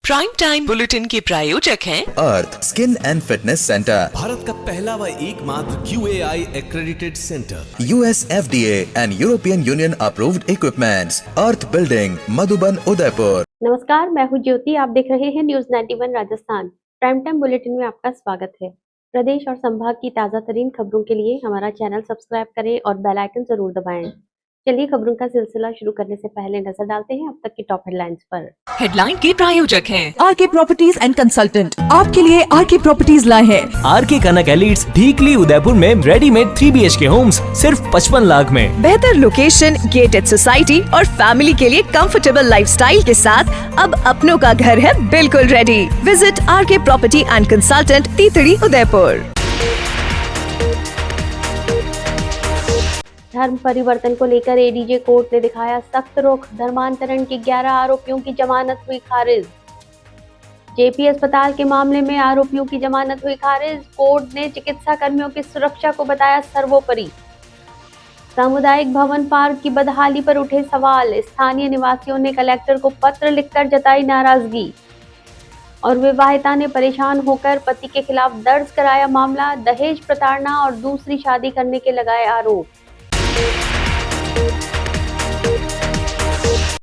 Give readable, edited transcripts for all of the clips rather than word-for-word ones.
Prime time bulletin के प्रायोजक हैं Earth skin and fitness centre, Bharat का पहला व एकमात्र QAI accredited centre, US FDA and European Union approved equipments, Earth building, Madhuban, Udaipur. नमस्कार, मैं हूं ज्योति। आप देख रहे हैं news 91 Rajasthan. Prime time bulletin में आपका स्वागत है। प्रदेश और संभाग की ताजा तरीन खबरों के लिए हमारा चैनल सब्सक्राइब करें और बेल आइकन जरूर दबाएं। चलिए खबरों का सिलसिला शुरू करने से पहले नजर डालते हैं अब तक की टॉप हेडलाइंस पर। हेडलाइन के प्रायोजक हैं आरके प्रॉपर्टीज एंड कंसल्टेंट। आपके लिए आरके प्रॉपर्टीज लाए हैं आरके कनक एलिट्स, ढीकली, उदयपुर में रेडीमेड 3 BHK होम्स सिर्फ 55 लाख में। बेहतर लोकेशन, गेटेड सोसाइटी और फैमिली के लिए कंफर्टेबल लाइफस्टाइल के साथ अब अपनों का घर है बिल्कुल ready. Visit RK property and consultant, तीतड़ी, उदयपुर। धर्म परिवर्तन को लेकर एडीजे कोर्ट ने दिखाया सख्त रुख। धर्मांतरण के 11 आरोपियों की जमानत हुई खारिज। जेपी अस्पताल के मामले में आरोपियों की जमानत हुई खारिज। कोर्ट ने चिकित्सा कर्मियों की सुरक्षा को बताया सर्वोपरि। सामुदायिक भवन पार्क की बदहाली पर उठे सवाल। स्थानीय निवासियों ने कलेक्टर को पत्र लिखकर जताई नाराजगी। और विवाहिता ने परेशान होकर पति के खिलाफ दर्ज कराया मामला। दहेज प्रताड़ना और दूसरी शादी करने के लगाए आरोप।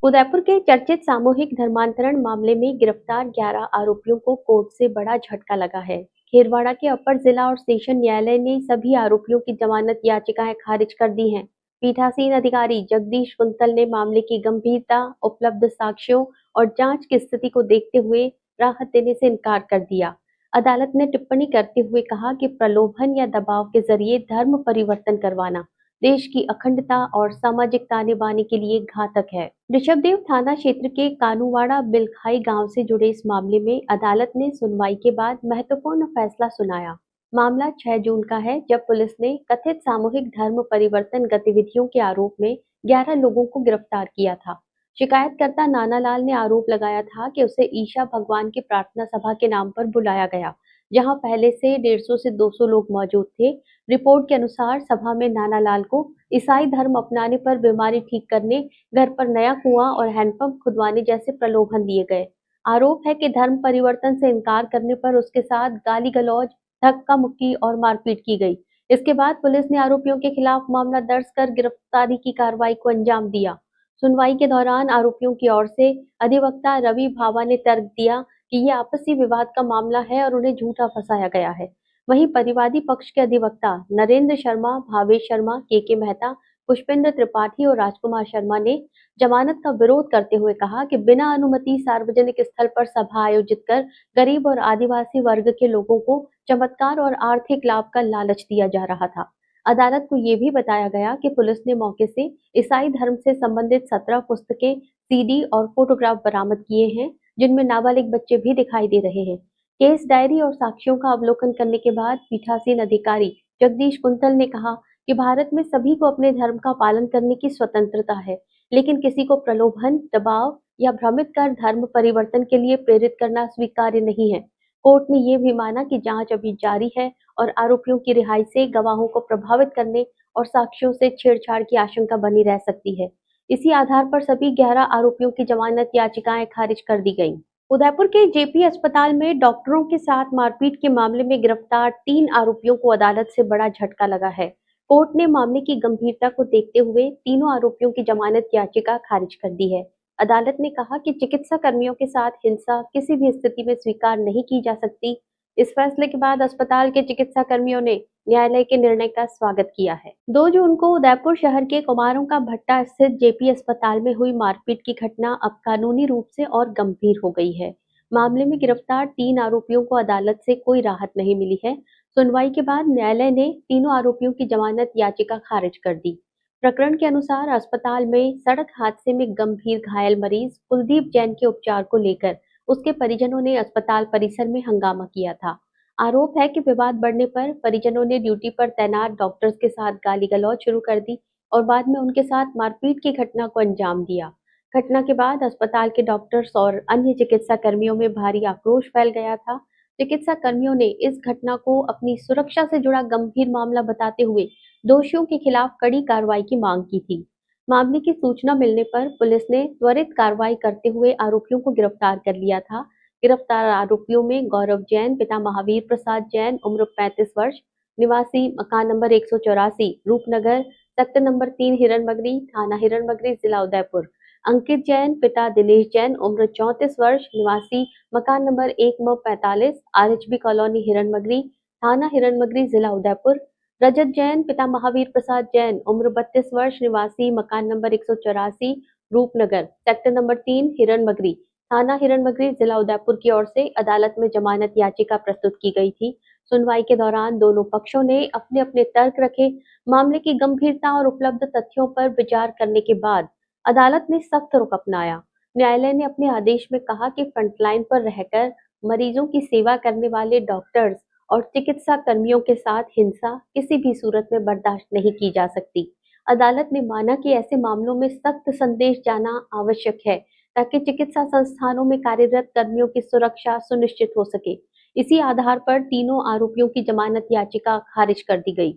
उदयपुर के चर्चित सामूहिक धर्मांतरण मामले में गिरफ्तार 11 आरोपियों को कोर्ट से बड़ा झटका लगा है। खेरवाड़ा के अपर जिला और सेशन न्यायालय ने सभी आरोपियों की जमानत याचिकाएं खारिज कर दी हैं। पीठासीन अधिकारी जगदीश कुंतल ने मामले की गंभीरता, उपलब्ध साक्ष्यों और जांच की स्थिति को देखते हुए राहत देने से इनकार कर दिया। अदालत ने टिप्पणी करते हुए कहा कि प्रलोभन या दबाव के जरिए धर्म परिवर्तन करवाना देश की अखंडता और सामाजिक ताने बाने के लिए घातक है। ऋषभदेव थाना क्षेत्र के कानूवाड़ा बिलखाई गांव से जुड़े इस मामले में अदालत ने सुनवाई के बाद महत्वपूर्ण फैसला सुनाया। मामला 6 जून का है, जब पुलिस ने कथित सामूहिक धर्म परिवर्तन गतिविधियों के आरोप में 11 लोगों को गिरफ्तार किया था। शिकायतकर्ता नानालाल ने आरोप लगाया था कि उसे ईशा भगवान की प्रार्थना सभा के नाम पर बुलाया गया, जहां पहले से 150 से 200 लोग मौजूद थे। रिपोर्ट के अनुसार सभा में नानालाल को ईसाई धर्म अपनाने पर बीमारी ठीक करने, घर पर नया कुआं और हैंडपंप खुदवाने जैसे प्रलोभन दिए गए। आरोप है कि धर्म परिवर्तन से इनकार करने पर उसके साथ गाली गलौज, धक्का मुक्की और मारपीट की गई। इसके बाद पुलिस ने आरोपियों के खिलाफ मामला दर्ज कर गिरफ्तारी की कार्रवाई को अंजाम दिया। सुनवाई के दौरान आरोपियों की ओर से अधिवक्ता रवि भावा ने तर्क दिया कि ये आपसी विवाद का मामला है और उन्हें झूठा फंसाया गया है। वहीं परिवादी पक्ष के अधिवक्ता नरेंद्र शर्मा, भावेश शर्मा, के मेहता, पुष्पेंद्र त्रिपाठी और राजकुमार शर्मा ने जमानत का विरोध करते हुए कहा कि बिना अनुमति सार्वजनिक स्थल पर सभा आयोजित कर गरीब और आदिवासी वर्ग के लोगों को चमत्कार और आर्थिक लाभ का लालच दिया जा रहा था। अदालत को ये भी बताया गया कि पुलिस ने मौके से ईसाई धर्म से संबंधित 17 पुस्तकें, CD और फोटोग्राफ बरामद किए हैं, जिनमें नाबालिग बच्चे भी दिखाई दे रहे हैं। केस डायरी और साक्ष्यों का अवलोकन करने के बाद पीठासीन अधिकारी जगदीश कुंतल ने कहा कि भारत में सभी को अपने धर्म का पालन करने की स्वतंत्रता है, लेकिन किसी को प्रलोभन, दबाव या भ्रमित कर धर्म परिवर्तन के लिए प्रेरित करना स्वीकार्य नहीं है। कोर्ट ने यह भी माना कि जांच अभी जारी है और आरोपियों की रिहाई से गवाहों को प्रभावित करने और साक्ष्यों से छेड़छाड़ की आशंका बनी रह सकती है। इसी आधार पर सभी 11 आरोपियों की जमानत याचिकाएं खारिज कर दी गईं। उदयपुर के जेपी अस्पताल में डॉक्टरों के साथ मारपीट के मामले में गिरफ्तार 3 आरोपियों को अदालत से बड़ा झटका लगा है। कोर्ट ने मामले की गंभीरता को देखते हुए तीनों आरोपियों की जमानत याचिका खारिज कर दी है। अदालत ने कहा कि चिकित्सा कर्मियों के साथ हिंसा किसी भी स्थिति में स्वीकार नहीं की जा सकती। इस फैसले के बाद अस्पताल के चिकित्सा कर्मियों ने न्यायालय के निर्णय का स्वागत किया है। 2 जून को उदयपुर शहर के कुमारों का भट्टा स्थित जेपी अस्पताल में हुई मारपीट की घटना अब कानूनी रूप से और गंभीर हो गई है। मामले में गिरफ्तार 3 आरोपियों को अदालत से कोई राहत नहीं मिली है। सुनवाई के बाद न्यायालय ने तीनों आरोपियों की जमानत याचिका खारिज कर दी। प्रकरण के अनुसार अस्पताल में सड़क हादसे में गंभीर घायल मरीज कुलदीप जैन के उपचार को लेकर उसके परिजनों ने अस्पताल परिसर में हंगामा किया था। आरोप है कि विवाद बढ़ने पर परिजनों ने ड्यूटी पर तैनात डॉक्टर्स के साथ गाली गलौज शुरू कर दी और बाद में उनके साथ मारपीट की घटना को अंजाम दिया। घटना के बाद अस्पताल के डॉक्टर्स और अन्य चिकित्सा कर्मियों में भारी आक्रोश फैल गया था। चिकित्सा कर्मियों ने इस घटना को अपनी सुरक्षा से जुड़ा गंभीर मामला बताते हुए दोषियों के खिलाफ कड़ी कार्रवाई की मांग की थी। मामले की सूचना मिलने पर पुलिस ने त्वरित कार्रवाई करते हुए आरोपियों को गिरफ्तार कर लिया था। गिरफ्तार आरोपियों में गौरव जैन पिता महावीर प्रसाद जैन उम्र 35 वर्ष निवासी मकान number 184 Roopnagar sector number 3 Hiranmagri थाना हिरणमगरी जिला उदयपुर, अंकित जैन पिता दिनेश जैन उम्र 34 वर्ष निवासी मकान नंबर 1/45 आरएचबी कॉलोनी हिरणमगरी थाना हिरणमगरी जिला उदयपुर, रजत जैन पिता महावीर प्रसाद जैन उम्र 32 वर्ष निवासी मकान number 184 Roopnagar sector number 3 Hiranmagri थाना हिरणमगरी जिला उदयपुर की ओर से अदालत में जमानत याचिका प्रस्तुत की गई थी। सुनवाई के दौरान दोनों पक्षों ने अपने अपने तर्क रखे। मामले की गंभीरता और उपलब्ध तथ्यों पर विचार करने के बाद अदालत ने सख्त रुख अपनाया। न्यायालय ने अपने आदेश में कहा कि फ्रंटलाइन पर रहकर मरीजों की सेवा करने वाले डॉक्टर्स और चिकित्सा कर्मियों के साथ हिंसा किसी भी सूरत में बर्दाश्त नहीं की जा सकती। अदालत ने माना कि ऐसे मामलों में सख्त संदेश जाना आवश्यक है ताकि चिकित्सा संस्थानों में कार्यरत कर्मियों की सुरक्षा सुनिश्चित हो सके। इसी आधार पर तीनों आरोपियों की जमानत याचिका खारिज कर दी गई।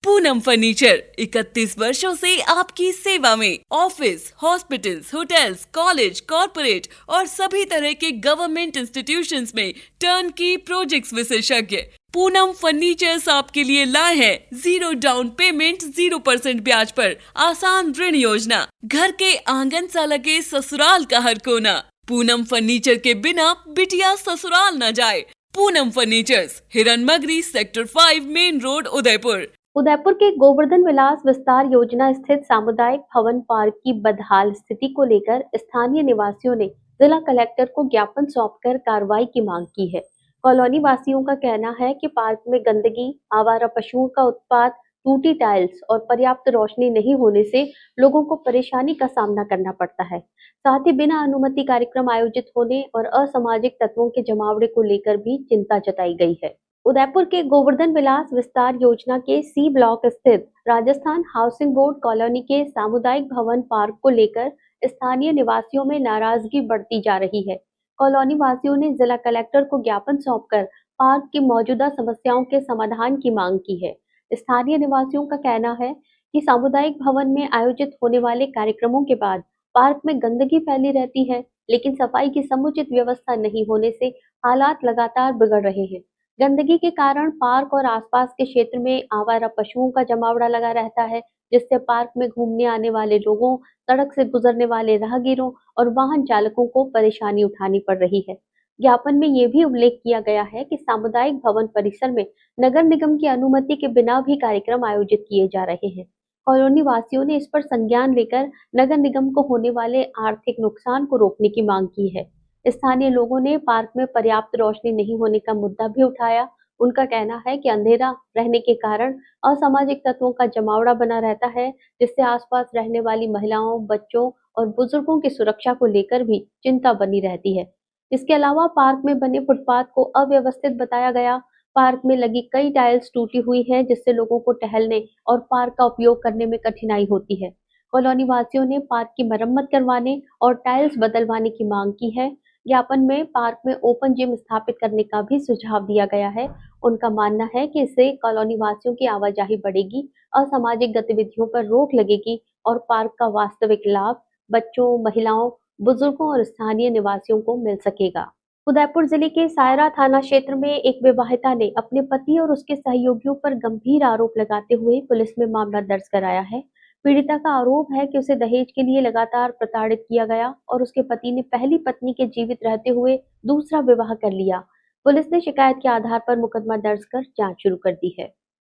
पूनम फर्नीचर 31 वर्षों से आपकी सेवा में। Office, hospitals, hotels, college, corporate और सभी तरह के गवर्नमेंट इंस्टीट्यूशंस में टर्नकी प्रोजेक्ट्स विशेषज्ञ पूनम फर्नीचर्स आपके लिए लाए हैं 0 डाउन पेमेंट 0% ब्याज पर आसान ऋण योजना। घर के आंगन सा लगे ससुराल का हर कोना। पूनम फर्नीचर के बिना बिटिया ससुराल न जाए। Poonam furnitures, Hiranmagri sector 5 main road Udaipur. Udaipur के गोवर्धन विलास विस्तार योजना स्थित सामुदायिक भवन पार्क की बदहाल स्थिति को लेकर स्थानीय निवासियों ने जिला कलेक्टर को ज्ञापन सौंपकर कार्रवाई की मांग की है। कॉलोनी वासियों का कहना है कि पार्क में गंदगी, आवारा पशुओं का उत्पात, टूटी टाइल्स और पर्याप्त रोशनी नहीं होने से लोगों को परेशानी का सामना करना पड़ता है। साथ ही बिना अनुमति कार्यक्रम आयोजित होने और असामाजिक तत्वों के जमावड़े को लेकर भी चिंता जताई गई है। उदयपुर के गोवर्धन विलास विस्तार योजना के सी ब्लॉक स्थित राजस्थान हाउसिंग बोर्ड कॉलोनी के सामुदायिक भवन पार्क को लेकर स्थानीय निवासियों में नाराजगी बढ़ती जा रही है। कॉलोनी वासियों ने जिला कलेक्टर को ज्ञापन सौंपकर पार्क की मौजूदा समस्याओं के समाधान की मांग की है। स्थानीय निवासियों का कहना है कि सामुदायिक भवन में आयोजित होने वाले कार्यक्रमों के बाद पार्क में गंदगी फैली रहती है, लेकिन सफाई की समुचित व्यवस्था नहीं होने से हालात लगातार बिगड़ रहे हैं। गंदगी के कारण पार्क और आसपास के क्षेत्र में आवारा पशुओं का जमावड़ा लगा रहता है, जिससे पार्क में घूमने आने वाले लोगों, सड़क से गुजरने वाले राहगीरों और वाहन चालकों को परेशानी उठानी पड़ रही है। ज्ञापन में ये भी उल्लेख किया गया है कि सामुदायिक भवन परिसर में नगर निगम की अनुमति के बिना भी कार्यक्रम आयोजित किए जा रहे हैं। कॉलोनी वासियों ने इस पर संज्ञान लेकर नगर निगम को होने वाले आर्थिक नुकसान को रोकने की मांग की है। स्थानीय लोगों ने पार्क में पर्याप्त रोशनी नहीं होने का मुद्दा भी उठाया। उनका कहना है कि अंधेरा रहने के कारण असामाजिक तत्वों का जमावड़ा बना रहता है, जिससे आसपास रहने वाली महिलाओं, बच्चों और बुजुर्गों की सुरक्षा को लेकर भी चिंता बनी रहती है। इसके अलावा पार्क में बने फुटपाथ को अव्यवस्थित बताया गया। पार्क में लगी कई टाइल्स टूटी हुई हैं, जिससे लोगों को टहलने और पार्क का उपयोग करने में कठिनाई होती है। कॉलोनी वासियों ने पार्क की मरम्मत करवाने और टाइल्स बदलवाने की मांग की है। ज्ञापन में पार्क में ओपन जिम स्थापित करने का भी सुझाव दिया गया है। उनका मानना है कि इससे कॉलोनी वासियों की आवाजाही बढ़ेगी, असामाजिक गतिविधियों पर रोक लगेगी और पार्क का वास्तविक लाभ बच्चों, महिलाओं, बुजुर्गों और स्थानीय निवासियों को मिल सकेगा। उदयपुर जिले के सायरा थाना क्षेत्र में एक विवाहिता ने अपने पति और उसके सहयोगियों पर गंभीर आरोप लगाते हुए पुलिस में मामला दर्ज कराया है। पीड़िता का आरोप है कि उसे दहेज के लिए लगातार प्रताड़ित किया गया और उसके पति ने पहली पत्नी के जीवित रहते हुए दूसरा विवाह कर लिया। पुलिस ने शिकायत के आधार पर मुकदमा दर्ज कर जांच शुरू कर दी है।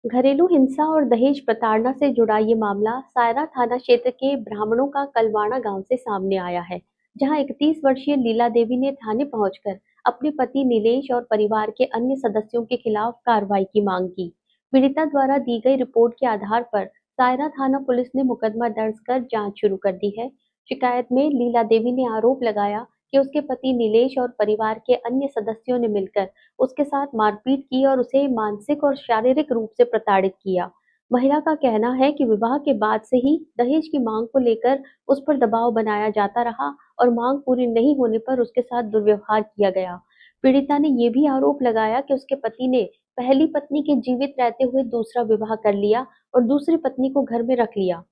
घरेलू हिंसा और दहेज प्रताड़ना से जुड़ा ये मामला सायरा थाना क्षेत्र के ब्राह्मणों का कलवाड़ा गांव से सामने आया है, जहां 31 वर्षीय लीला देवी ने थाने पहुंचकर अपने पति नीलेश और परिवार के अन्य सदस्यों के खिलाफ कार्रवाई की मांग की। पीड़िता द्वारा दी गई रिपोर्ट के आधार पर सायरा थाना पुलिस ने मुकदमा दर्ज कर जांच शुरू कर दी है। शिकायत में लीला देवी ने आरोप लगाया कि उसके पति नीलेश और परिवार के अन्य सदस्यों ने मिलकर उसके साथ मारपीट की और उसे मानसिक और शारीरिक रूप से प्रताड़ित किया। महिला का कहना है कि विवाह के बाद से ही दहेज की मांग को लेकर उस पर दबाव बनाया जाता रहा और मांग पूरी नहीं होने पर उसके साथ दुर्व्यवहार किया गया। पीड़िता ने यह भी आरोप लगाया कि उसके पति ने पहली पत्नी के जीवित रहते हुए दूसरा विवाह कर लिया और दूसरी पत्नी को घर में रख लिया।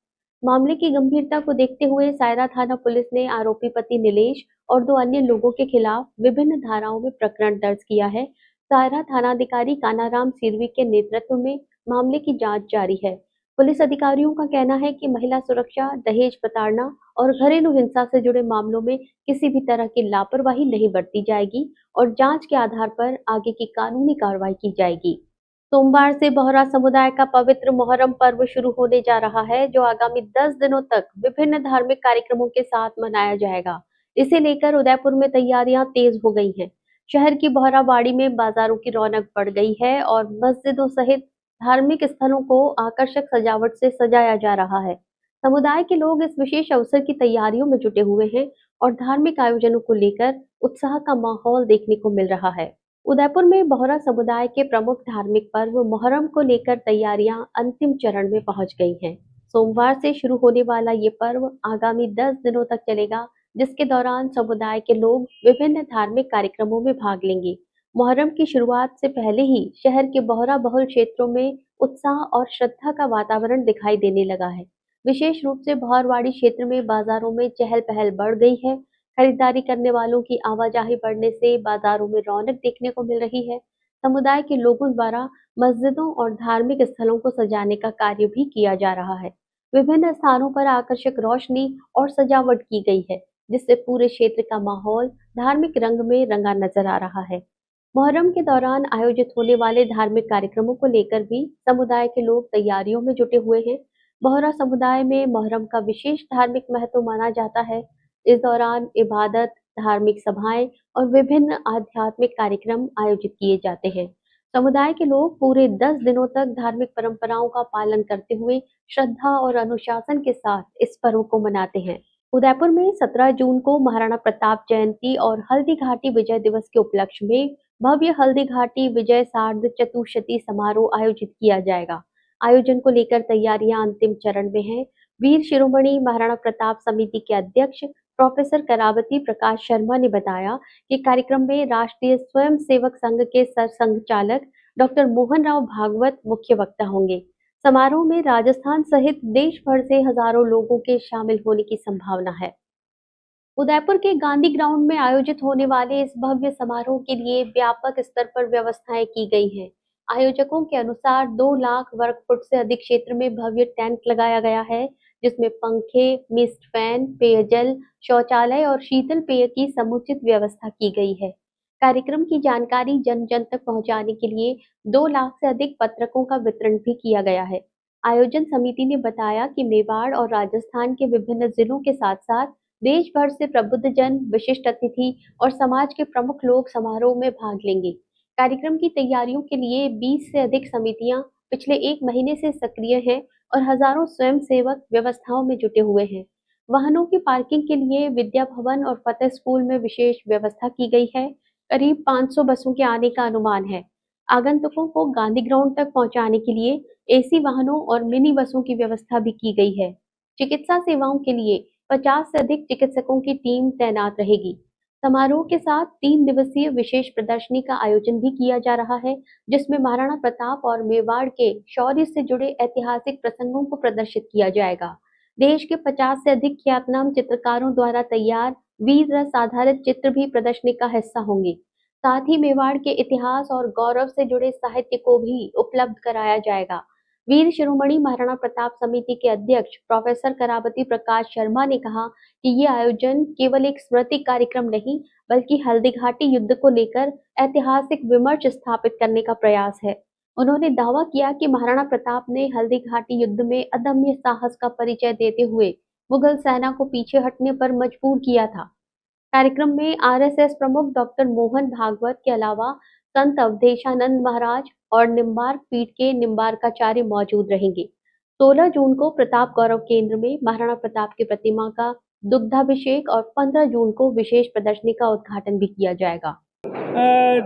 मामले की गंभीरता को देखते हुए सायरा थाना पुलिस ने आरोपी पति नीलेश और 2 अन्य लोगों के खिलाफ विभिन्न धाराओं में प्रकरण दर्ज किया है। सायरा थानाधिकारी कानाराम सिरवी के नेतृत्व में मामले की जांच जारी है। पुलिस अधिकारियों का कहना है कि महिला सुरक्षा, दहेज प्रताड़ना और घरेलू हिंसा से जुड़े मामलों में किसी भी तरह की लापरवाही नहीं बरती जाएगी और जांच के आधार पर आगे की कानूनी कार्रवाई की जाएगी। सोमवार से बोहरा समुदाय का पवित्र मोहर्रम पर्व शुरू होने जा रहा है, जो आगामी 10 दिनों तक विभिन्न धार्मिक कार्यक्रमों के साथ मनाया जाएगा। इसे लेकर उदयपुर में तैयारियां तेज हो गई हैं। शहर की बोहरा बाड़ी में बाजारों की रौनक बढ़ गई है और मस्जिदों सहित धार्मिक स्थलों को आकर्षक सजावट से सजाया जा रहा है। समुदाय के लोग इस विशेष अवसर की तैयारियों में जुटे हुए हैं और धार्मिक आयोजनों को लेकर उत्साह का माहौल देखने को मिल रहा है। उदयपुर में बोहरा समुदाय के प्रमुख धार्मिक पर्व मोहर्रम को लेकर तैयारियां अंतिम चरण में पहुंच गई हैं। सोमवार से शुरू होने वाला ये पर्व आगामी 10 दिनों तक चलेगा, जिसके दौरान समुदाय के लोग विभिन्न धार्मिक कार्यक्रमों में भाग लेंगे। मोहर्रम की शुरुआत से पहले ही शहर के बोहरा बहुल क्षेत्रों में उत्साह और श्रद्धा का वातावरण दिखाई देने लगा है। विशेष रूप से बहरवाड़ी क्षेत्र में बाजारों में चहल पहल बढ़ गई है। खरीदारी करने वालों की आवाजाही बढ़ने से बाजारों में रौनक देखने को मिल रही है। समुदाय के लोगों द्वारा मस्जिदों और धार्मिक स्थलों को सजाने का कार्य भी किया जा रहा है। विभिन्न स्थानों पर आकर्षक रोशनी और सजावट की गई है, जिससे पूरे क्षेत्र का माहौल धार्मिक रंग में रंगा नजर आ रहा है। मोहर्रम के दौरान आयोजित होने वाले धार्मिक कार्यक्रमों को लेकर भी समुदाय के लोग तैयारियों में जुटे हुए हैं। बोहरा समुदाय में मोहर्रम का विशेष धार्मिक महत्व माना जाता है। इस दौरान इबादत, धार्मिक सभाएं और विभिन्न आध्यात्मिक कार्यक्रम आयोजित किए जाते हैं। समुदाय के लोग पूरे 10 दिनों तक धार्मिक परंपराओं का पालन करते हुए श्रद्धा और अनुशासन के साथ इस पर्व को मनाते हैं। उदयपुर में 17 जून को महाराणा प्रताप जयंती और हल्दी घाटी विजय दिवस के उपलक्ष्य में भव्य हल्दी घाटी विजय सार्ध चतुर्शती समारोह आयोजित किया जाएगा। आयोजन को लेकर तैयारियां अंतिम चरण में हैं। वीर शिरोमणि महाराणा प्रताप समिति के अध्यक्ष प्रोफेसर करावती प्रकाश शर्मा ने बताया कि कार्यक्रम में राष्ट्रीय स्वयं सेवक संघ के सरसंघचालक डॉक्टर मोहन राव भागवत मुख्य वक्ता होंगे। समारोह में राजस्थान सहित देश भर से हजारों लोगों के शामिल होने की संभावना है। उदयपुर के गांधी ग्राउंड में आयोजित होने वाले इस भव्य समारोह के लिए व्यापक स्तर पर व्यवस्थाएं की गई हैं। आयोजकों के अनुसार 2 लाख वर्ग फुट से अधिक क्षेत्र में भव्य टेंट लगाया गया है, जिसमें पंखे, मिस्ट फैन, पेयजल, शौचालय और शीतल पेय की समुचित व्यवस्था की गई है। कार्यक्रम की जानकारी जन जन तक पहुंचाने के लिए 2 लाख से अधिक पत्रकों का वितरण भी किया गया है। आयोजन समिति ने बताया कि मेवाड़ और राजस्थान के विभिन्न जिलों के साथ साथ देश भर से प्रबुद्ध जन, विशिष्ट अतिथि और समाज के प्रमुख लोग समारोह में भाग लेंगे। कार्यक्रम की तैयारियों के लिए 20 से अधिक समितियां पिछले 1 महीने से सक्रिय हैं और हजारों स्वयंसेवक व्यवस्थाओं में जुटे हुए हैं। वाहनों की पार्किंग के लिए विद्या भवन और फतेह स्कूल में विशेष व्यवस्था की गई है। करीब 500 बसों के आने का अनुमान है। आगंतुकों को गांधी ग्राउंड तक पहुंचाने के लिए एसी वाहनों और मिनी बसों की व्यवस्था भी की गई है। चिकित्सा सेवाओं के लिए 50 से अधिक चिकित्सकों की टीम तैनात रहेगी। समारोह के साथ 3 दिवसीय विशेष प्रदर्शनी का आयोजन भी किया जा रहा है, जिसमें महाराणा प्रताप और मेवाड़ के शौर्य से जुड़े ऐतिहासिक प्रसंगों को प्रदर्शित किया जाएगा। देश के 50 से अधिक ख्यातनाम चित्रकारों द्वारा तैयार वीर रस आधारित चित्र भी प्रदर्शनी का हिस्सा होंगे। साथ ही मेवाड़ के इतिहास और गौरव से जुड़े साहित्य को भी उपलब्ध कराया जाएगा। वीर शिरोमणि महाराणा प्रताप समिति के अध्यक्ष प्रोफेसर करावती प्रकाश शर्मा ने कहा कि ये आयोजन केवल एक स्मृति कार्यक्रम नहीं, बल्कि हल्दी घाटी युद्ध को लेकर ऐतिहासिक विमर्श स्थापित करने का प्रयास है। उन्होंने दावा किया कि महाराणा प्रताप ने हल्दी घाटी युद्ध में अदम्य साहस का परिचय देते हुए मुगल सेना को पीछे हटने पर मजबूर किया था। कार्यक्रम में आरएसएस प्रमुख डॉक्टर मोहन भागवत के अलावा संत अवधेशानंद महाराज और निम्बार्क पीठ के निम्बार्काचार्य मौजूद रहेंगे। 16 जून को प्रताप गौरव केंद्र में महाराणा प्रताप की प्रतिमा का दुग्धाभिषेक और 15 जून को विशेष प्रदर्शनी का उद्घाटन भी किया जाएगा।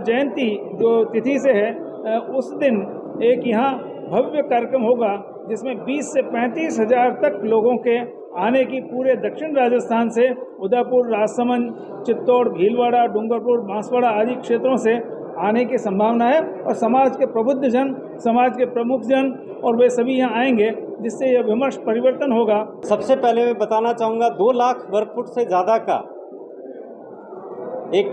जयंती जो तिथि से है, उस दिन एक यहाँ भव्य कार्यक्रम होगा, जिसमें 20 से 35 हजार तक लोगों के आने की पूरे दक्षिण राजस्थान से, उदयपुर, राजसमंद, चित्तौड़, भीलवाड़ा, डूंगरपुर, बांसवाड़ा आदि क्षेत्रों से आने की संभावना है। और समाज के प्रबुद्ध जन, समाज के प्रमुख जन और वे सभी यहाँ आएंगे, जिससे यह विमर्श परिवर्तन होगा। सबसे पहले मैं बताना चाहूँगा 2 लाख वर्ग फुट से ज़्यादा का एक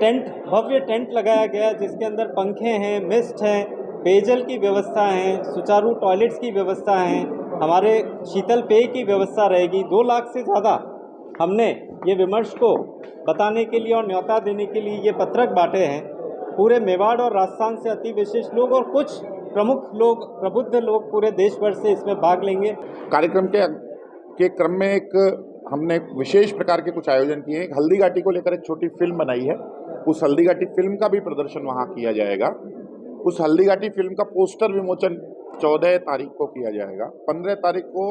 भव्य टेंट लगाया गया जिसके अंदर पंखे हैं, मिस्ट हैं, पेयजल की व्यवस्था है, सुचारू टॉयलेट्स की व्यवस्था है, हमारे शीतल पेय की व्यवस्था रहेगी। 2 लाख से ज़्यादा हमने ये विमर्श को बताने के लिए और न्योता देने के लिए ये पत्रक बांटे हैं। पूरे मेवाड़ और राजस्थान से अति विशिष्ट लोग और कुछ प्रमुख लोग, प्रबुद्ध लोग पूरे देश भर से इसमें भाग लेंगे। कार्यक्रम के क्रम में हमने विशेष प्रकार के कुछ आयोजन किए हैं। हल्दी घाटी को लेकर एक छोटी फिल्म बनाई है, उस हल्दी घाटी फिल्म का भी प्रदर्शन वहाँ किया जाएगा। उस हल्दी घाटी फिल्म का पोस्टर विमोचन 14 तारीख को किया जाएगा। 15 तारीख को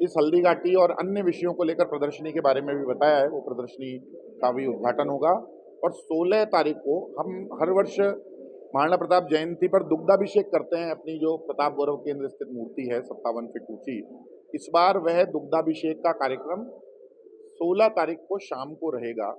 इस हल्दी घाटी और अन्य विषयों को लेकर प्रदर्शनी के बारे में भी बताया है, वो प्रदर्शनी का भी उद्घाटन होगा। और 16 तारीख को हम हर वर्ष महाराणा प्रताप जयंती पर दुग्धाभिषेक करते हैं अपनी जो प्रताप गौरव केंद्र स्थित मूर्ति है 57 फीट ऊंची। इस बार वह दुग्धाभिषेक का कार्यक्रम 16 तारीख को शाम को रहेगा।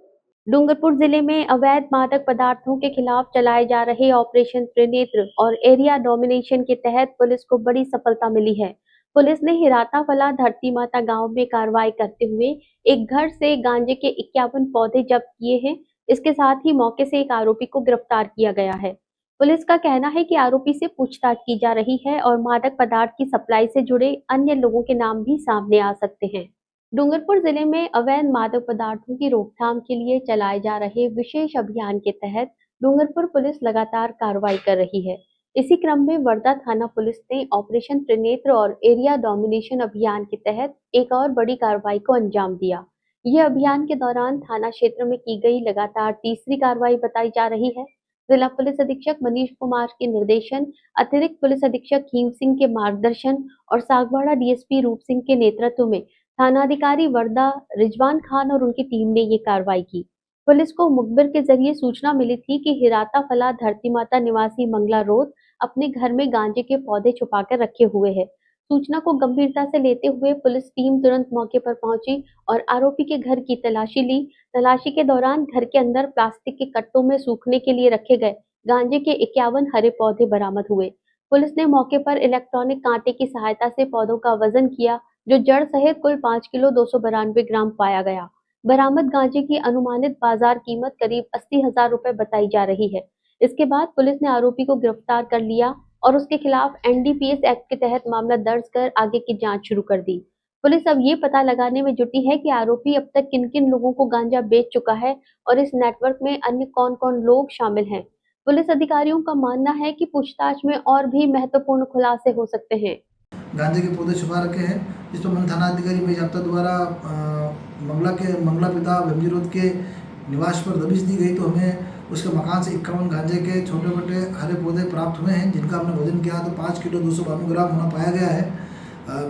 डूंगरपुर जिले में अवैध मादक पदार्थों के खिलाफ चलाए जा रहे ऑपरेशन त्रिनेत्र और एरिया डोमिनेशन के तहत पुलिस को बड़ी सफलता मिली है। पुलिस ने हिराताफला धरती माता गांव में कार्रवाई करते हुए एक घर से गांजे के 51 पौधे जब्त किए हैं। इसके साथ ही मौके से एक आरोपी को गिरफ्तार किया गया है। पुलिस का कहना है कि आरोपी से पूछताछ की जा रही है और मादक पदार्थ की सप्लाई से जुड़े अन्य लोगों के नाम भी सामने आ सकते हैं। डूंगरपुर जिले में अवैध मादक पदार्थों की रोकथाम के लिए चलाए जा रहे विशेष अभियान के तहत डूंगरपुर पुलिस लगातार कार्रवाई कर रही है। इसी क्रम में वर्धा थाना पुलिस ने ऑपरेशन त्रिनेत्र और एरिया डोमिनेशन अभियान के तहत एक और बड़ी कार्रवाई को अंजाम दिया। यह अभियान के दौरान थाना क्षेत्र में की गई लगातार तीसरी कार्रवाई बताई जा रही है। जिला पुलिस अधीक्षक मनीष कुमार के निर्देशन, अतिरिक्त पुलिस अधीक्षक हीम सिंह के मार्गदर्शन और सागवाड़ा डीएसपी रूप सिंह के नेतृत्व में थानाधिकारी वर्धा रिजवान खान और उनकी टीम ने ये कार्रवाई की। पुलिस को मुखबिर के जरिए सूचना मिली थी कि हिराताफला धरती माता निवासी मंगला रोध अपने घर में गांजे के पौधे छुपाकर रखे हुए है। सूचना को गंभीरता से लेते हुए पुलिस टीम तुरंत मौके पर पहुंची और आरोपी के घर की तलाशी ली। तलाशी के दौरान घर के अंदर प्लास्टिक के कट्टों में सूखने के लिए रखे गए गांजे के 51 हरे पौधे बरामद हुए। पुलिस ने मौके पर इलेक्ट्रॉनिक कांटे की सहायता से पौधों का वजन किया, जो जड़ सहित कुल 5 किलो 292 ग्राम पाया गया। बरामद गांजे की अनुमानित बाजार कीमत करीब 80,000 रुपए बताई जा रही है। इसके बाद पुलिस ने आरोपी को गिरफ्तार कर लिया और उसके खिलाफ एनडीपीएस एक्ट के तहत मामला दर्ज कर आगे की जांच शुरू कर दी। पुलिस अब ये पता लगाने में जुटी है कि आरोपी अब तक किन किन लोगों को गांजा बेच चुका है और इस नेटवर्क में अन्य कौन कौन लोग शामिल हैं। पुलिस अधिकारियों का मानना है कि पूछताछ में और भी महत्वपूर्ण खुलासे हो सकते हैं। गांजे के पौधे छुपा रखे हैं, जिस पर मन थाना अधिकारी में जाप्ता द्वारा मंगला पिता भीमजी रोध के निवास पर दबिश दी गई, तो हमें उसके मकान से 51 गांजे के छोटे छोटे हरे पौधे प्राप्त हुए हैं, जिनका हमने वजन किया तो 5 किलो 292 ग्राम होना पाया गया है।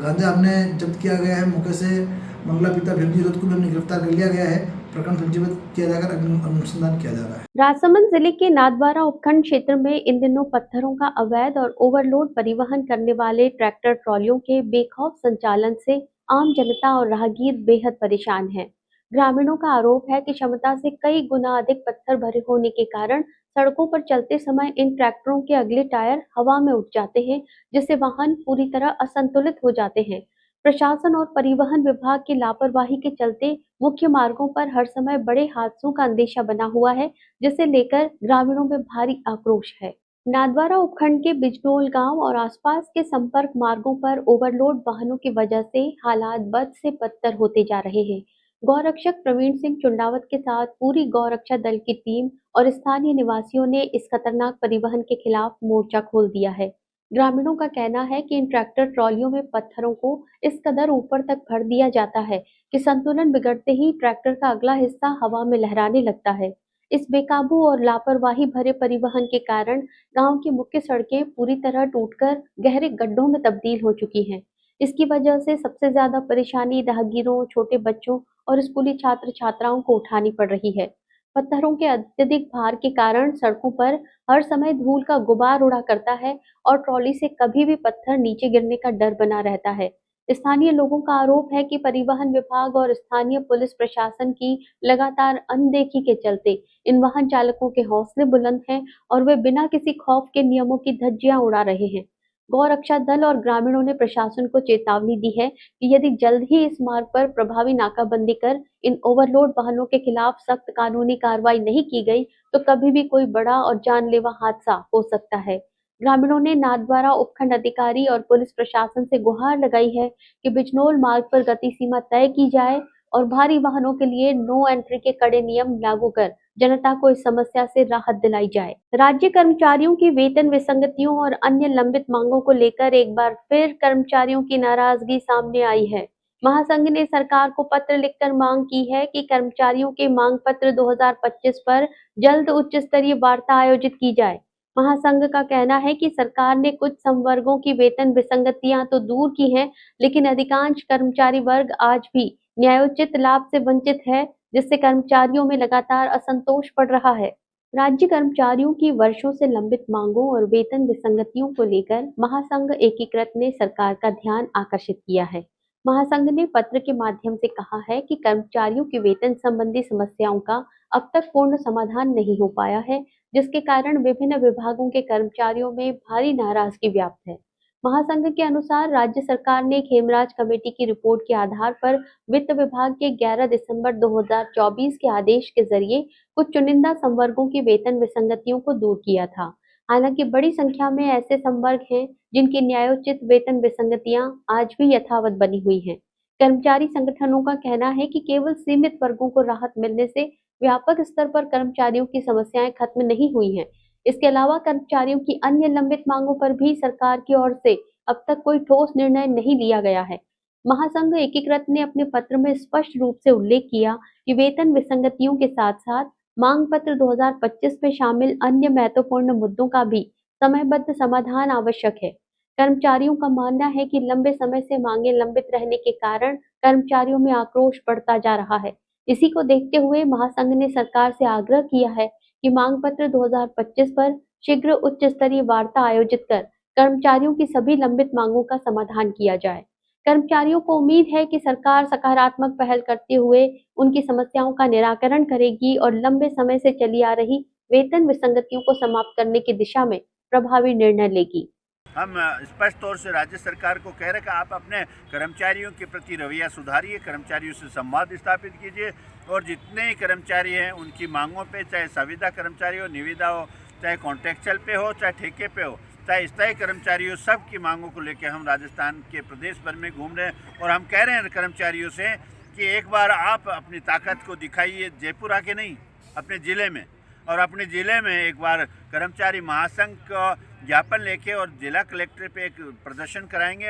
गांजा हमने जब्त किया गया है। मौके से मंगला पिता भीमजी रोध को भी हमने गिरफ्तार कर लिया गया है। प्रकरण पंजीबद्ध किया जाकर अनुसंधान किया जा रहा है। राजसमंद जिले के नाथद्वारा उपखंड क्षेत्र में इन दिनों पत्थरों का अवैध और ओवरलोड परिवहन करने वाले ट्रैक्टर ट्रॉलियों के बेखौफ संचालन से आम जनता और राहगीर बेहद परेशान हैं। ग्रामीणों का आरोप है कि क्षमता से कई गुना अधिक पत्थर भरे होने के कारण सड़कों पर चलते समय इन ट्रैक्टरों के अगले टायर हवा में उठ जाते हैं, जिससे वाहन पूरी तरह असंतुलित हो जाते हैं। प्रशासन और परिवहन विभाग की लापरवाही के चलते मुख्य मार्गों पर हर समय बड़े हादसों का अंदेशा बना हुआ है, जिसे लेकर ग्रामीणों में भारी आक्रोश है। नाथद्वारा उपखंड के बिजनौल गांव और आसपास के संपर्क मार्गों पर ओवरलोड वाहनों की वजह से हालात बद से बदतर होते जा रहे हैं। गौरक्षक प्रवीण सिंह चुंडावत के साथ पूरी गौरक्षा दल की टीम और स्थानीय निवासियों ने इस खतरनाक परिवहन के खिलाफ मोर्चा खोल दिया है। ग्रामीणों का कहना है कि इन ट्रैक्टर ट्रॉलियों में पत्थरों को इस कदर ऊपर तक भर दिया जाता है कि संतुलन बिगड़ते ही ट्रैक्टर का अगला हिस्सा हवा में लहराने लगता है। इस बेकाबू और लापरवाही भरे परिवहन के कारण गांव की मुख्य सड़कें पूरी तरह टूटकर गहरे गड्ढों में तब्दील हो चुकी हैं। इसकी वजह से सबसे ज्यादा परेशानी राहगीरों, छोटे बच्चों और स्कूली छात्र छात्राओं को उठानी पड़ रही है। पत्थरों के अत्यधिक भार के कारण सड़कों पर हर समय धूल का गुबार उड़ा करता है और ट्रॉली से कभी भी पत्थर नीचे गिरने का डर बना रहता है। स्थानीय लोगों का आरोप है कि परिवहन विभाग और स्थानीय पुलिस प्रशासन की लगातार अनदेखी के चलते इन वाहन चालकों के हौसले बुलंद हैं और वे बिना किसी खौफ के नियमों की धज्जियां उड़ा रहे हैं। गौरक्षा दल और ग्रामीणों ने प्रशासन को चेतावनी दी है कि यदि जल्द ही इस मार्ग पर प्रभावी नाकाबंदी कर इन ओवरलोड वाहनों के खिलाफ सख्त कानूनी कार्रवाई नहीं की गई तो कभी भी कोई बड़ा और जानलेवा हादसा हो सकता है। ग्रामीणों ने नाथद्वारा उपखंड अधिकारी और पुलिस प्रशासन से गुहार लगाई है कि बिजनौर मार्ग पर गति सीमा तय की जाए और भारी वाहनों के लिए नो एंट्री के कड़े नियम लागू कर जनता को इस समस्या से राहत दिलाई जाए। राज्य कर्मचारियों की वेतन विसंगतियों और अन्य लंबित मांगों को लेकर एक बार फिर कर्मचारियों की नाराजगी सामने आई है। महासंघ ने सरकार को पत्र लिखकर मांग की है कि कर्मचारियों के मांग पत्र 2025 पर जल्द उच्च स्तरीय वार्ता आयोजित की जाए। महासंघ का कहना है कि सरकार ने कुछ संवर्गों की वेतन विसंगतियां तो दूर की हैं, लेकिन अधिकांश कर्मचारी वर्ग आज भी न्यायोचित लाभ से वंचित है, जिससे कर्मचारियों में लगातार असंतोष बढ़ रहा है। राज्य कर्मचारियों की वर्षों से लंबित मांगों और वेतन विसंगतियों को लेकर महासंघ एकीकृत ने सरकार का ध्यान आकर्षित किया है। महासंघ ने पत्र के माध्यम से कहा है कि कर्मचारियों की वेतन संबंधी समस्याओं का अब तक पूर्ण समाधान नहीं हो पाया है, जिसके कारण विभिन्न विभागों के कर्मचारियों में भारी नाराजगी व्याप्त है। महासंघ के अनुसार राज्य सरकार ने खेमराज कमेटी की रिपोर्ट के आधार पर वित्त विभाग के 11 दिसंबर 2024 के आदेश के जरिए कुछ चुनिंदा संवर्गों की वेतन विसंगतियों को दूर किया था। हालांकि बड़ी संख्या में ऐसे संवर्ग हैं जिनकी न्यायोचित वेतन विसंगतियां आज भी यथावत बनी हुई हैं। कर्मचारी संगठनों का कहना है कि केवल सीमित वर्गों को राहत मिलने से व्यापक स्तर पर कर्मचारियों की समस्याएं खत्म नहीं हुई हैं। इसके अलावा कर्मचारियों की अन्य लंबित मांगों पर भी सरकार की ओर से अब तक कोई ठोस निर्णय नहीं लिया गया है। महासंघ एकीकृत ने अपने पत्र में स्पष्ट रूप से उल्लेख किया कि वेतन विसंगतियों के साथ साथ मांग पत्र 2025 में शामिल अन्य महत्वपूर्ण मुद्दों का भी समयबद्ध समाधान आवश्यक है। कर्मचारियों का मानना है कि लंबे समय से मांगे लंबित रहने के कारण कर्मचारियों में आक्रोश बढ़ता जा रहा है। इसी को देखते हुए महासंघ ने सरकार से आग्रह किया है कि मांग पत्र 2025 पर शीघ्र उच्च स्तरीय वार्ता आयोजित कर कर्मचारियों की सभी लंबित मांगों का समाधान किया जाए। कर्मचारियों को उम्मीद है कि सरकार सकारात्मक पहल करते हुए उनकी समस्याओं का निराकरण करेगी और लंबे समय से चली आ रही वेतन विसंगतियों को समाप्त करने की दिशा में प्रभावी निर्णय लेगी। हम स्पष्ट तौर से राज्य सरकार को कह रहे हैं कि आप अपने कर्मचारियों के प्रति रवैया सुधारिए, कर्मचारियों से संवाद स्थापित कीजिए और जितने कर्मचारी हैं उनकी मांगों पे, चाहे संविदा कर्मचारी हो, निविदा हो, चाहे कॉन्ट्रेक्चुअल पे हो, चाहे ठेके पे हो, चाहे स्थायी कर्मचारी हो, सब की मांगों को लेकर हम राजस्थान के प्रदेश भर में घूम रहे हैं और हम कह रहे हैं कर्मचारियों से कि एक बार आप अपनी ताकत को दिखाइए, जयपुर आके नहीं, अपने ज़िले में, और अपने ज़िले में एक बार कर्मचारी महासंघ का ज्ञापन लेके और जिला कलेक्टर पे एक प्रदर्शन कराएंगे।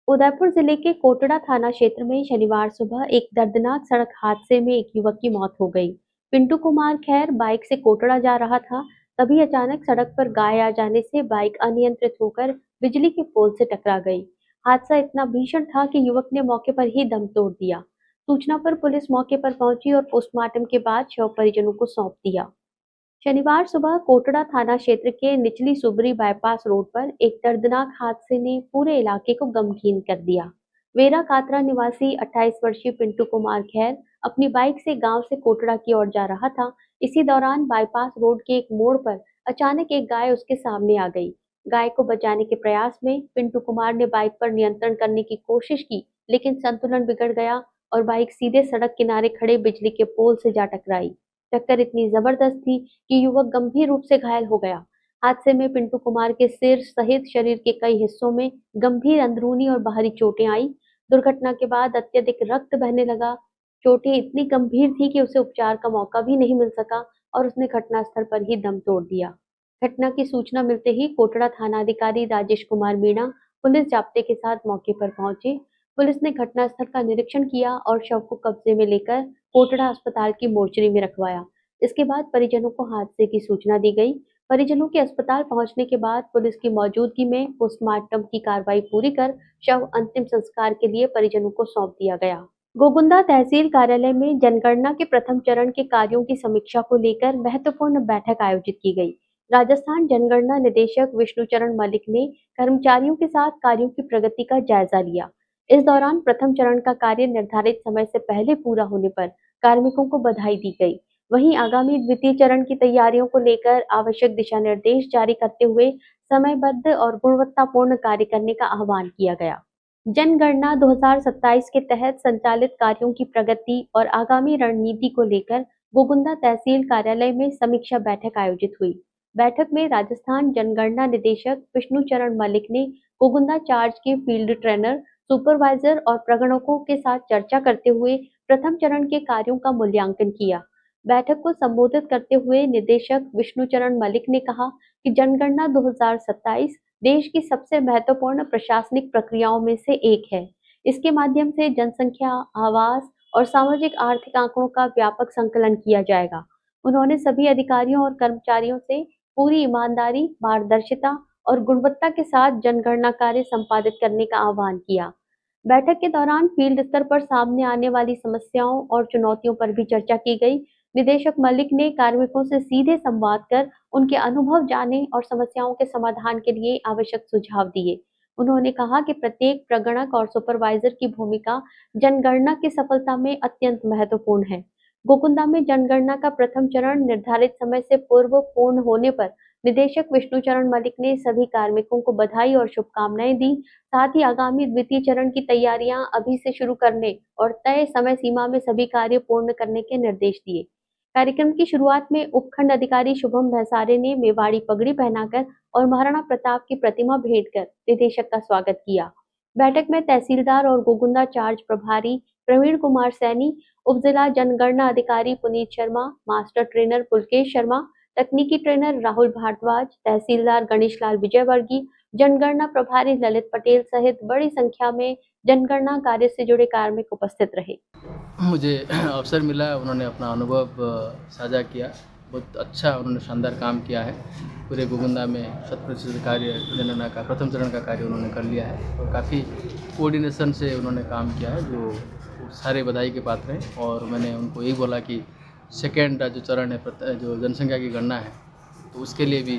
उदयपुर जिले के कोटड़ा थाना क्षेत्र में शनिवार सुबह एक दर्दनाक सड़क हादसे में एक युवक की मौत हो गई। पिंटू कुमार खैर बाइक से कोटड़ा जा रहा था, तभी अचानक सड़क पर गाय आ जाने से बाइक अनियंत्रित होकर बिजली के पोल से टकरा गई। हादसा इतना भीषण था कि युवक ने मौके पर ही दम तोड़ दिया। सूचना पर पुलिस मौके पर पहुंची और पोस्टमार्टम के बाद शव परिजनों को सौंप दिया। शनिवार सुबह कोटड़ा थाना क्षेत्र के निचली सुबरी बाईपास रोड पर एक दर्दनाक हादसे ने पूरे इलाके को गमगीन कर दिया। वेरा कातरा निवासी 28 वर्षीय पिंटू कुमार खैर अपनी बाइक से गांव से कोटड़ा की ओर जा रहा था। इसी दौरान बाईपास रोड के एक मोड़ पर अचानक एक गाय उसके सामने आ गई। गाय को बचाने के प्रयास में पिंटू कुमार ने बाइक पर नियंत्रण करने की कोशिश की, लेकिन संतुलन बिगड़ गया और बाइक सीधे सड़क किनारे खड़े बिजली के पोल से जा टकराई। टक्कर इतनी जबरदस्त थी कि युवक गंभीर रूप से घायल हो गया। हादसे में पिंटू कुमार के सिर सहित शरीर के कई हिस्सों में गंभीर अंदरूनी और बाहरी चोटें आई। दुर्घटना के बाद अत्यधिक रक्त बहने लगा। चोटें इतनी गंभीर थी कि उसे उपचार का मौका भी नहीं मिल सका और उसने घटनास्थल पर ही दम तोड़ दिया। घटना की सूचना मिलते ही कोटड़ा थानाधिकारी राजेश कुमार मीणा पुलिस जाब्ते के साथ मौके पर पहुंचे। पुलिस ने घटनास्थल का निरीक्षण किया और शव को कब्जे में लेकर कोटड़ा अस्पताल की मोर्चरी में रखवाया। इसके बाद परिजनों को हादसे की सूचना दी गई। परिजनों के अस्पताल पहुंचने के बाद पुलिस की मौजूदगी में पोस्टमार्टम की कार्रवाई पूरी कर शव अंतिम संस्कार के लिए परिजनों को सौंप दिया गया। गोगुंदा तहसील कार्यालय में जनगणना के प्रथम चरण के कार्यों की समीक्षा को लेकर महत्वपूर्ण बैठक आयोजित की गई। राजस्थान जनगणना निदेशक विष्णुचरण मलिक ने कर्मचारियों के साथ कार्यों की प्रगति का जायजा लिया। इस दौरान प्रथम चरण का कार्य निर्धारित समय से पहले पूरा होने पर कार्मिकों को बधाई दी गई। वहीं आगामी द्वितीय चरण की तैयारियों को लेकर आवश्यक दिशा निर्देश जारी करते हुए समयबद्ध और गुणवत्तापूर्ण कार्य करने का आह्वान किया गया। जनगणना 2027 के तहत संचालित कार्यों की प्रगति और आगामी रणनीति को लेकर गोगुंदा तहसील कार्यालय में समीक्षा बैठक आयोजित हुई। बैठक में राजस्थान जनगणना निदेशक विष्णु चरण मलिक ने गोगुंदा चार्ज के फील्ड ट्रेनर, सुपरवाइजर और प्रगणकों के साथ चर्चा करते हुए प्रथम चरण के कार्यों का मूल्यांकन किया। बैठक को संबोधित करते हुए निदेशक विष्णु चरण मलिक ने कहा कि जनगणना 2027 देश की सबसे महत्वपूर्ण प्रशासनिक प्रक्रियाओं में से एक है। इसके माध्यम से जनसंख्या, आवास और सामाजिक आर्थिक आंकड़ों का व्यापक संकलन किया जाएगा। उन्होंने सभी अधिकारियों और कर्मचारियों से पूरी ईमानदारी, पारदर्शिता और गुणवत्ता के साथ जनगणना कार्य संपादित करने का आह्वान किया। बैठक के दौरान फील्ड स्तर पर सामने आने वाली समस्याओं और चुनौतियों पर भी चर्चा की गई। निदेशक मलिक ने कार्मिकों से सीधे संवाद कर उनके अनुभव जाने और समस्याओं के समाधान के लिए आवश्यक सुझाव दिए। उन्होंने कहा कि प्रत्येक प्रगणक और सुपरवाइजर की भूमिका जनगणना की सफलता में अत्यंत महत्वपूर्ण है। गोकुंदा में जनगणना का प्रथम चरण निर्धारित समय से पूर्व पूर्ण होने पर निदेशक विष्णु चरण मलिक ने सभी कार्मिकों को बधाई और शुभकामनाएं दी। साथ ही आगामी द्वितीय चरण की तैयारियां अभी से शुरू करने और तय समय सीमा में सभी कार्य पूर्ण करने के निर्देश दिए। कार्यक्रम की शुरुआत में उपखंड अधिकारी शुभम भैसारे ने मेवाड़ी पगड़ी पहनाकर और महाराणा प्रताप की प्रतिमा भेंट कर निदेशक का स्वागत किया। बैठक में तहसीलदार और गोगुंदा चार्ज प्रभारी प्रवीण कुमार सैनी, उप जिला जनगणना अधिकारी पुनीत शर्मा, मास्टर ट्रेनर पुलकेश शर्मा, तकनीकी ट्रेनर राहुल भारद्वाज, तहसीलदार गणेश लाल विजयवर्गीय, जनगणना प्रभारी ललित पटेल सहित बड़ी संख्या में जनगणना कार्य से जुड़े कार्मिक उपस्थित रहे। मुझे अवसर मिला, उन्होंने अपना अनुभव साझा किया। बहुत अच्छा उन्होंने शानदार काम किया है। पूरे गोगुंदा में 100% कार्य जनगणना का प्रथम चरण का कार्य उन्होंने कर लिया है और काफ़ी कोऑर्डिनेशन से उन्होंने काम किया है, जो सारे बधाई के पात्र हैं। और मैंने उनको यही बोला कि सेकेंड जो चरण है, जो जनसंख्या की गणना है, तो उसके लिए भी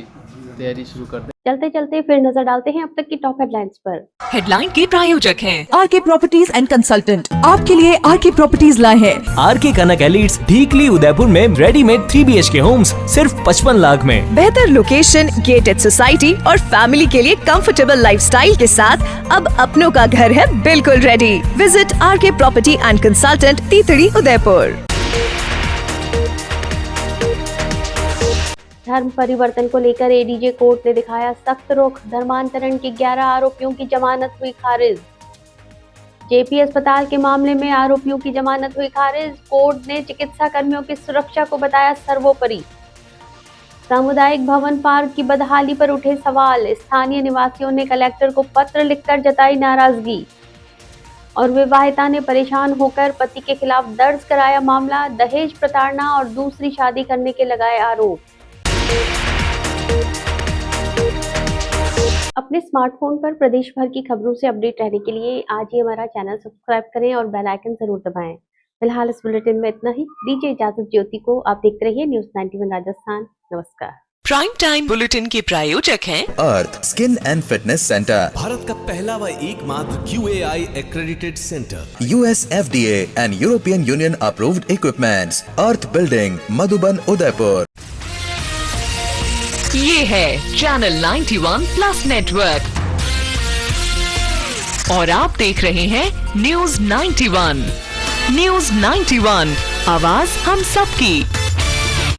तैयारी शुरू कर दें। चलते चलते फिर नजर डालते हैं अब तक की टॉप हेडलाइंस पर। हेडलाइन के प्रायोजक हैं आरके प्रॉपर्टीज एंड कंसल्टेंट। आपके लिए आरके प्रॉपर्टीज लाए हैं आरके कनक एलिट्स, ढीकली उदयपुर में रेडीमेड 3 BHK होम्स सिर्फ 55 लाख में। बेहतर लोकेशन, गेटेड सोसाइटी और फैमिली के लिए कंफर्टेबल लाइफस्टाइल के साथ अब अपनों का घर है बिल्कुल ready. Visit RK property and consultant, तीतड़ी, उदयपुर। धर्म परिवर्तन को लेकर एडीजे कोर्ट ने दिखाया सख्त रुख। धर्मांतरण के 11 आरोपियों की जमानत हुई खारिज। जेपी अस्पताल के मामले में आरोपियों की जमानत हुई खारिज। कोर्ट ने चिकित्सा कर्मियों की सुरक्षा को बताया सर्वोपरि। सामुदायिक भवन पार्क की बदहाली पर उठे सवाल। स्थानीय निवासियों ने कलेक्टर को पत्र लिखकर जताई नाराजगी। और विवाहिता ने परेशान होकर पति के खिलाफ दर्ज कराया मामला। दहेज प्रताड़ना और दूसरी शादी करने के लगाए आरोप। अपने स्मार्टफोन पर प्रदेश भर की खबरों से अपडेट रहने के लिए आज ही हमारा चैनल सब्सक्राइब करें और बेल आइकन जरूर दबाएं। फिलहाल इस बुलेटिन में इतना ही। दीजिए इजाजत ज्योति को। आप देखते रहिए न्यूज़ 91 राजस्थान। नमस्कार। प्राइम टाइम बुलेटिन के प्रायोजक हैं Earth skin and fitness centre, Bharat का पहला व एकमात्र QAI accredited center, US FDA and European Union approved equipments, earth building, Madhuban, Udaipur. ये है चैनल 91 प्लस नेटवर्क और आप देख रहे हैं न्यूज़ 91। न्यूज़ 91, आवाज हम सबकी।